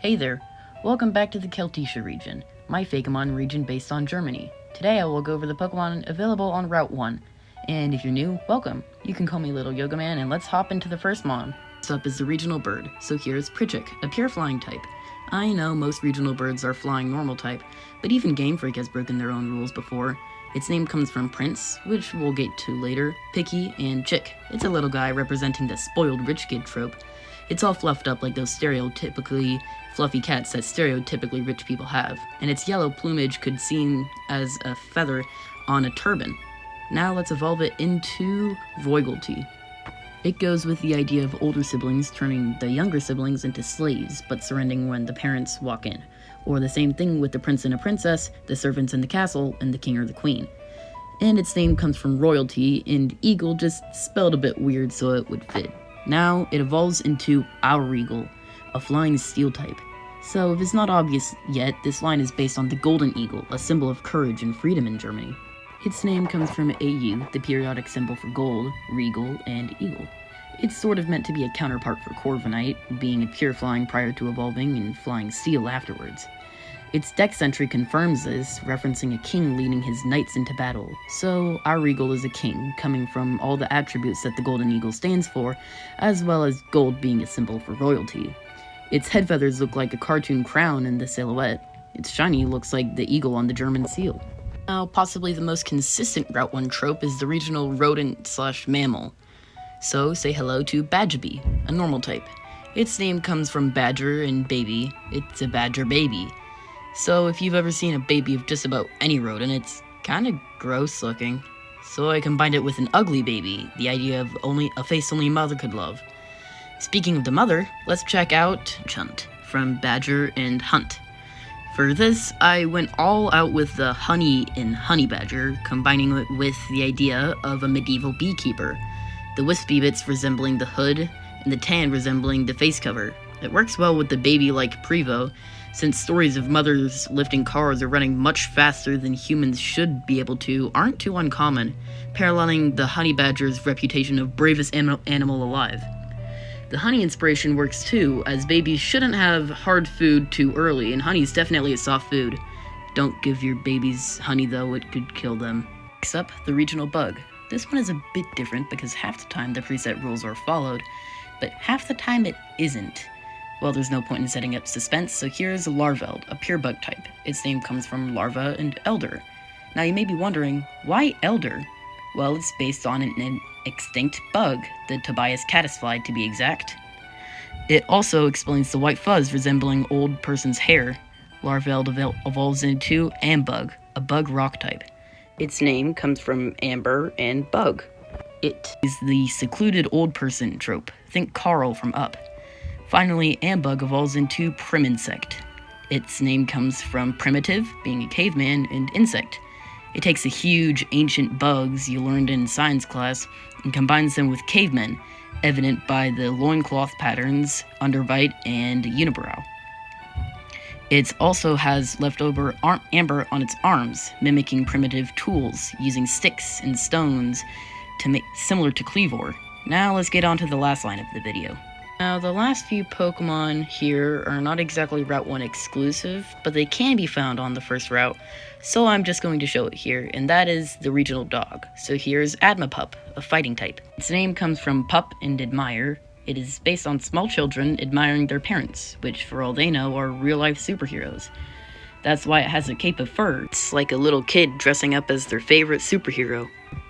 Hey there, welcome back to the Keltische region, my Pokémon region based on Germany. Today I will go over the Pokemon available on Route 1. And if you're new, welcome. You can call me Little Yoga Man, and let's hop into the first mon. Next up is the regional bird, so here's Pritchik, a pure flying type. I know most regional birds are flying normal type, but even Game Freak has broken their own rules before. Its name comes from Prince, which we'll get to later, Picky, and Chick. It's a little guy representing the spoiled rich kid trope. It's all fluffed up like those stereotypically fluffy cats that stereotypically rich people have, and its yellow plumage could seem as a feather on a turban. Now let's evolve it into royalty. It goes with the idea of older siblings turning the younger siblings into slaves, but surrendering when the parents walk in. Or the same thing with the prince and a princess, the servants in the castle, and the king or the queen. And its name comes from royalty, and eagle just spelled a bit weird so it would fit. Now it evolves into Aurigal, a flying steel type. So if it's not obvious yet, this line is based on the golden eagle, a symbol of courage and freedom in Germany. Its name comes from AU, the periodic symbol for gold, regal, and eagle. It's sort of meant to be a counterpart for Corviknight, being a pure flying prior to evolving and flying steel afterwards. Its dex entry confirms this, referencing a king leading his knights into battle. So Aurigal is a king, coming from all the attributes that the golden eagle stands for, as well as gold being a symbol for royalty. Its head feathers look like a cartoon crown in the silhouette. Its shiny looks like the eagle on the German seal. Now, possibly the most consistent Route 1 trope is the regional rodent/mammal. So say hello to Badgerby, a normal type. Its name comes from badger and baby. It's a badger baby. So if you've ever seen a baby of just about any rodent, it's kinda gross looking. So I combined it with an ugly baby, the idea of a face only a mother could love. Speaking of the mother, let's check out Chunt from Badger and Hunt. For this, I went all out with the honey in Honey Badger, combining it with the idea of a medieval beekeeper. The wispy bits resembling the hood, and the tan resembling the face cover. It works well with the baby-like Prevo, since stories of mothers lifting cars or running much faster than humans should be able to aren't too uncommon, paralleling the honey badger's reputation of bravest animal alive. The honey inspiration works too, as babies shouldn't have hard food too early, and honey is definitely a soft food. Don't give your babies honey though, it could kill them. Next up, the regional bug. This one is a bit different because half the time the preset rules are followed, but half the time it isn't. Well, there's no point in setting up suspense, so here's Larveld, a pure bug type. Its name comes from larva and elder. Now you may be wondering, why elder? Well, it's based on an extinct bug, the Tobias caddisfly to be exact. It also explains the white fuzz resembling old person's hair. Larveld evolves into Ambug, a bug rock type. Its name comes from amber and bug. It is the secluded old person trope. Think Carl from Up. Finally, Ambug evolves into Priminsect. Its name comes from primitive, being a caveman, and insect. It takes the huge, ancient bugs you learned in science class and combines them with cavemen, evident by the loincloth patterns, underbite, and unibrow. It also has leftover amber on its arms, mimicking primitive tools, using sticks and stones to make similar to Cleavor. Now let's get on to the last line of the video. Now, the last few Pokemon here are not exactly Route 1 exclusive, but they can be found on the first route, so I'm just going to show it here, and that is the regional dog. So here's Admapup, a fighting type. Its name comes from pup and admire. It is based on small children admiring their parents, which for all they know are real-life superheroes. That's why it has a cape of fur. It's like a little kid dressing up as their favorite superhero.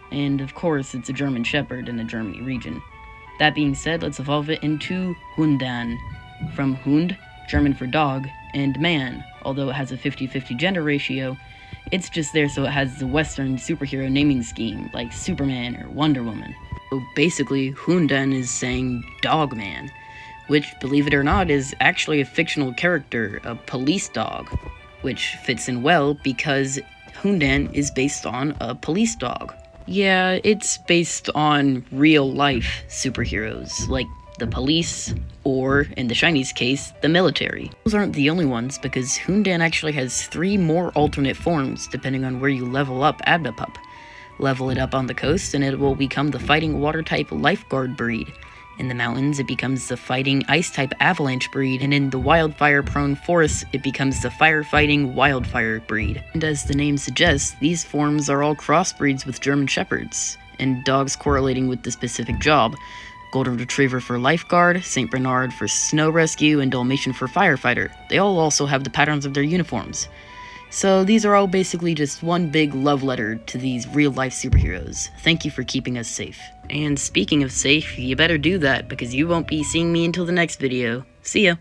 And of course, it's a German Shepherd in the Germany region. That being said, let's evolve it into Hundan, from Hund, German for dog, and man. Although it has a 50-50 gender ratio, it's just there so it has the Western superhero naming scheme, like Superman or Wonder Woman. So basically, Hundan is saying dog man, which, believe it or not, is actually a fictional character, a police dog, which fits in well because Hundan is based on a police dog. Yeah, it's based on real-life superheroes, like the police, or, in the Shiny's case, the military. Those aren't the only ones, because Hundan actually has 3 more alternate forms, depending on where you level up Admapup. Level it up on the coast, and it will become the fighting water-type lifeguard breed. In the mountains, it becomes the fighting ice-type avalanche breed, and in the wildfire-prone forests, it becomes the firefighting wildfire breed. And as the name suggests, these forms are all crossbreeds with German Shepherds, and dogs correlating with the specific job. Golden Retriever for lifeguard, St. Bernard for snow rescue, and Dalmatian for firefighter. They all also have the patterns of their uniforms. So these are all basically just one big love letter to these real-life superheroes. Thank you for keeping us safe. And speaking of safe, you better do that, because you won't be seeing me until the next video. See ya!